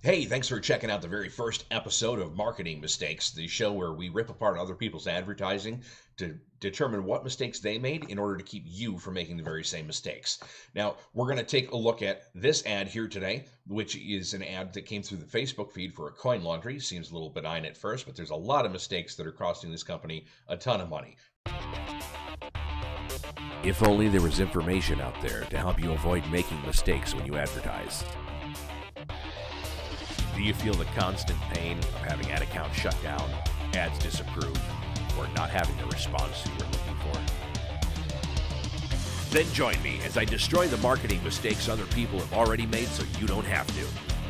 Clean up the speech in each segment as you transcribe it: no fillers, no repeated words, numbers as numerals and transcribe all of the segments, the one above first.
Hey, thanks for checking out the very first episode of Marketing Mistakes, the show where we rip apart other people's advertising to determine what mistakes they made in order to keep you from making the very same mistakes. Now, we're going to take a look at this ad here today, which is an ad that came through the Facebook feed for a coin laundry. Seems a little benign at first, but there's a lot of mistakes that are costing this company a ton of money. If only there was information out there to help you avoid making mistakes when you advertise. Do you feel the constant pain of having ad accounts shut down, ads disapproved, or not having the response you were looking for? Then join me as I destroy the marketing mistakes other people have already made so you don't have to.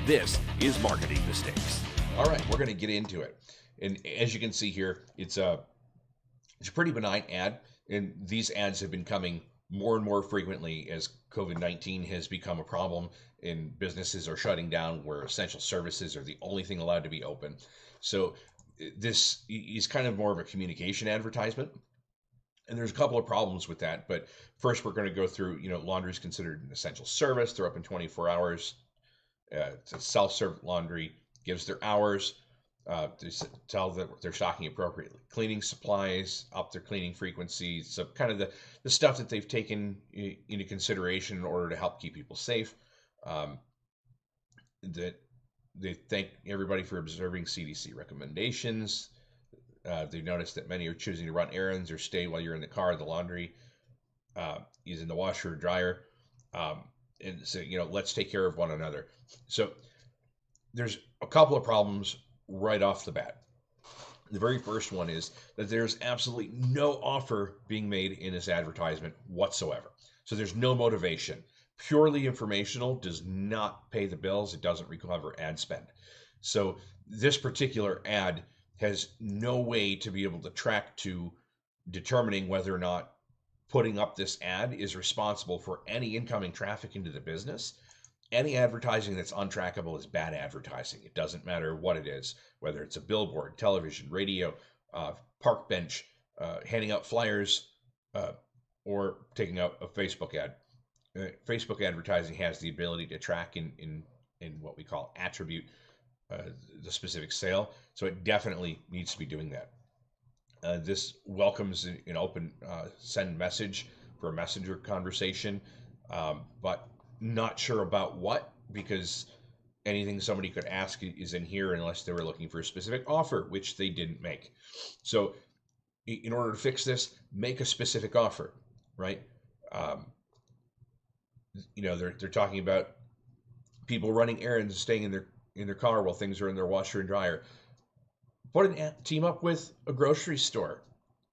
This is Marketing Mistakes. All right, we're going to get into it. And as you can see here, it's a pretty benign ad, and these ads have been coming more and more frequently as COVID-19 has become a problem and businesses are shutting down where essential services are the only thing allowed to be open. So this is kind of more of a communication advertisement. And there's a couple of problems with that. But first, we're going to go through, laundry is considered an essential service. They're open 24 hours. It's a self-serve laundry, gives their hours. To tell that they're stocking appropriately. Cleaning supplies, up their cleaning frequency. So kind of the stuff that they've taken into consideration in order to help keep people safe. That they thank everybody for observing CDC recommendations. They've noticed that many are choosing to run errands or stay while you're in the car. The laundry is in the washer or dryer. And so, let's take care of one another. So there's a couple of problems right off the bat. The very first one is that there's absolutely no offer being made in this advertisement whatsoever. So there's no motivation. Purely informational, does not pay the bills. It doesn't recover ad spend. So this particular ad has no way to be able to track to determining whether or not putting up this ad is responsible for any incoming traffic into the business. Any advertising that's untrackable is bad advertising. It doesn't matter what it is, whether it's a billboard, television, radio, park bench, handing out flyers, or taking out a Facebook ad. Facebook advertising has the ability to track in what we call attribute the specific sale. So it definitely needs to be doing that. This welcomes an open send message for a messenger conversation, but not sure about what, because anything somebody could ask is in here unless they were looking for a specific offer, which they didn't make. So in order to fix this, make a specific offer, right? They're talking about people running errands and staying in their car while things are in their washer and dryer. Team up with a grocery store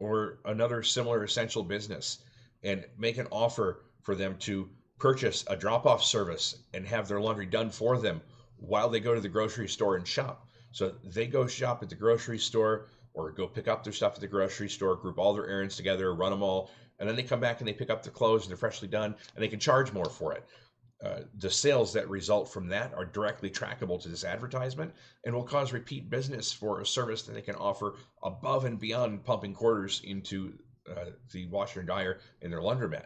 or another similar essential business and make an offer for them to purchase a drop-off service and have their laundry done for them while they go to the grocery store and shop. So they go shop at the grocery store or go pick up their stuff at the grocery store, group all their errands together, run them all, and then they come back and they pick up their clothes and they're freshly done and they can charge more for it. The sales that result from that are directly trackable to this advertisement and will cause repeat business for a service that they can offer above and beyond pumping quarters into the washer and dryer in their laundromat.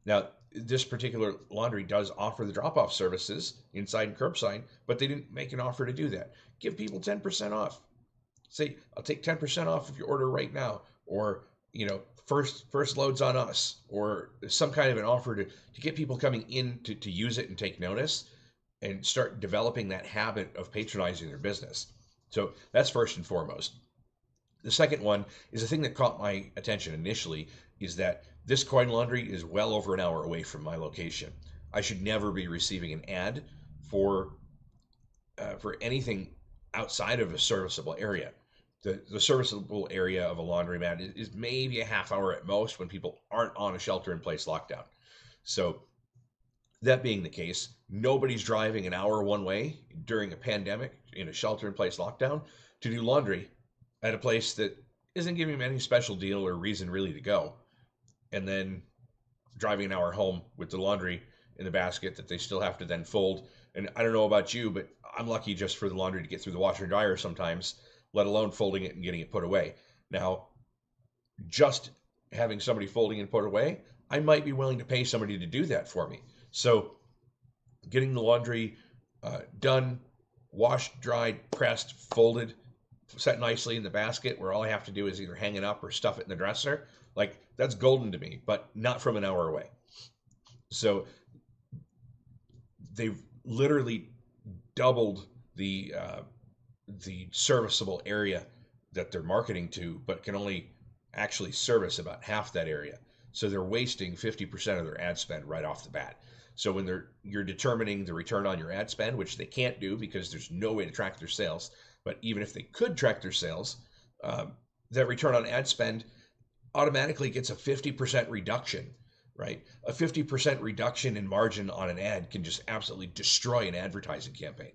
Now, this particular laundry does offer the drop-off services inside and curbside, but they didn't make an offer to do that. Give people 10% off. Say, I'll take 10% off of your order right now, or first loads on us, or some kind of an offer to get people coming in to use it and take notice and start developing that habit of patronizing their business. So that's first and foremost. The second one is the thing that caught my attention initially is that this coin laundry is well over an hour away from my location. I should never be receiving an ad for anything outside of a serviceable area. The serviceable area of a laundromat is maybe a half hour at most when people aren't on a shelter-in-place lockdown. So that being the case, nobody's driving an hour one way during a pandemic in a shelter-in-place lockdown to do laundry at a place that isn't giving them any special deal or reason really to go, and then driving an hour home with the laundry in the basket that they still have to then fold. And I don't know about you, but I'm lucky just for the laundry to get through the washer and dryer sometimes, let alone folding it and getting it put away. Now, just having somebody folding and put away, I might be willing to pay somebody to do that for me. So getting the laundry done washed, dried, pressed, folded, set nicely in the basket where all I have to do is either hang it up or stuff it in the dresser. Like, that's golden to me, but not from an hour away. So they've literally doubled the serviceable area that they're marketing to, but can only actually service about half that area. So they're wasting 50% of their ad spend right off the bat. So when you're determining the return on your ad spend, which they can't do because there's no way to track their sales, but even if they could track their sales, that return on ad spend automatically gets a 50% reduction, right? A 50% reduction in margin on an ad can just absolutely destroy an advertising campaign.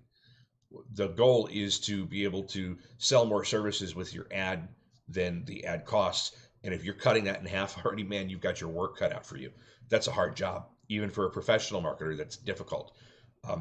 The goal is to be able to sell more services with your ad than the ad costs. And if you're cutting that in half already, man, you've got your work cut out for you. That's a hard job. Even for a professional marketer, that's difficult.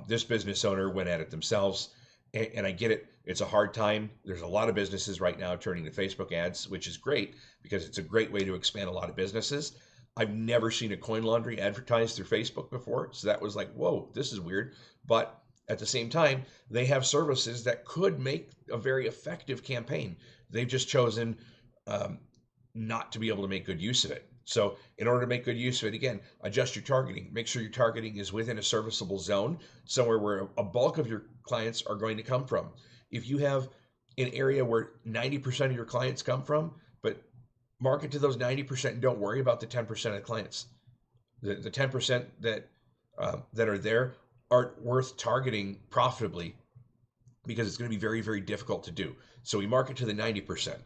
This business owner went at it themselves, and I get it. It's a hard time. There's a lot of businesses right now turning to Facebook ads, which is great because it's a great way to expand a lot of businesses. I've never seen a coin laundry advertised through Facebook before, so that was like, whoa, this is weird. But at the same time, they have services that could make a very effective campaign. They've just chosen not to be able to make good use of it. So in order to make good use of it, again, adjust your targeting. Make sure your targeting is within a serviceable zone, somewhere where a bulk of your clients are going to come from. If you have an area where 90% of your clients come from, but market to those 90% and don't worry about the 10% of clients. The 10% that are there aren't worth targeting profitably because it's going to be very, very difficult to do. So we market to the 90%.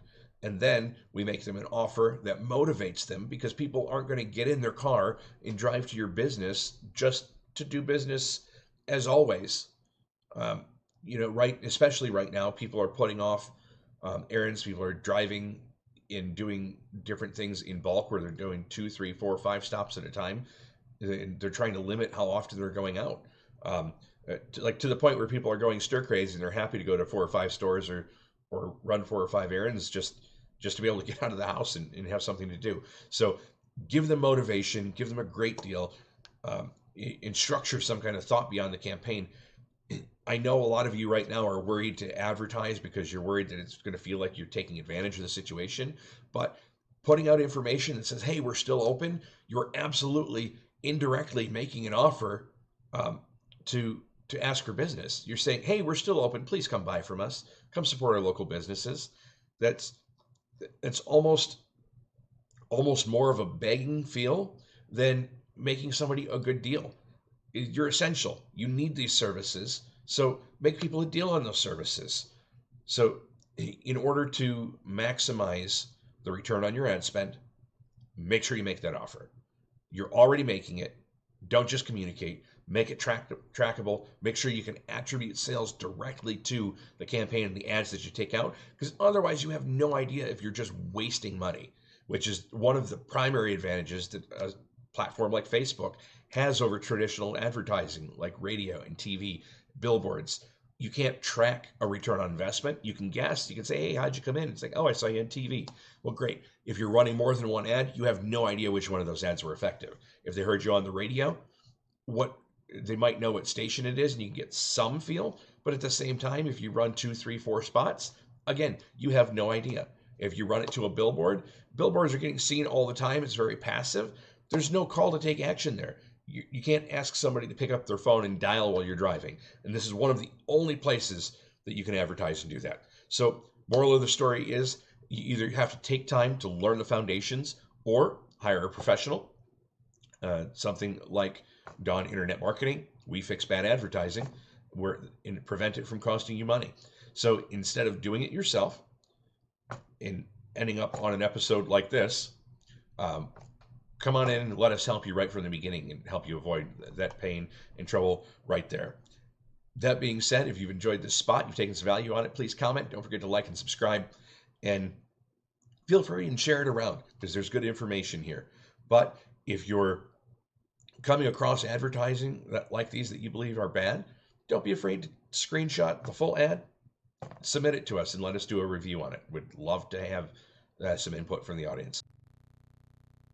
And then we make them an offer that motivates them, because people aren't going to get in their car and drive to your business just to do business as always. Right, especially right now, people are putting off errands. People are driving and doing different things in bulk where they're doing 2, 3, 4, 5 stops at a time. They're trying to limit how often they're going out. To the point where people are going stir crazy and they're happy to go to 4 or 5 stores or run 4 or 5 errands just to be able to get out of the house and have something to do. So give them motivation, give them a great deal, and structure some kind of thought beyond the campaign. I know a lot of you right now are worried to advertise because you're worried that it's going to feel like you're taking advantage of the situation. But putting out information that says, hey, we're still open, you're absolutely indirectly making an offer to ask for business. You're saying, hey, we're still open. Please come buy from us. Come support our local businesses. That's almost more of a begging feel than making somebody a good deal. You're essential. You need these services. So make people a deal on those services. So in order to maximize the return on your ad spend, make sure you make that offer. You're already making it. Don't just communicate. Make it trackable. Make sure you can attribute sales directly to the campaign and the ads that you take out, because otherwise you have no idea if you're just wasting money, which is one of the primary advantages that a platform like Facebook has over traditional advertising like radio and TV, billboards. You can't track a return on investment. You can guess. You can say, hey, how'd you come in? It's like, oh, I saw you on TV. Well, great. If you're running more than one ad, you have no idea which one of those ads were effective. If they heard you on the radio, they might know what station it is and you can get some feel, but at the same time, if you run 2, 3, 4 spots, again, you have no idea. If you run it to a billboard, billboards are getting seen all the time. It's very passive. There's no call to take action there. You can't ask somebody to pick up their phone and dial while you're driving. And this is one of the only places that you can advertise and do that. So moral of the story is you either have to take time to learn the foundations or hire a professional, something like Dawn Internet Marketing. We fix bad advertising and prevent it from costing you money. So instead of doing it yourself and ending up on an episode like this, come on in and let us help you right from the beginning and help you avoid that pain and trouble right there. That being said, if you've enjoyed this spot, you've taken some value on it, please comment. Don't forget to like and subscribe. And feel free and share it around because there's good information here. But if you're coming across advertising like these that you believe are bad, don't be afraid to screenshot the full ad, submit it to us, and let us do a review on it. We'd love to have some input from the audience.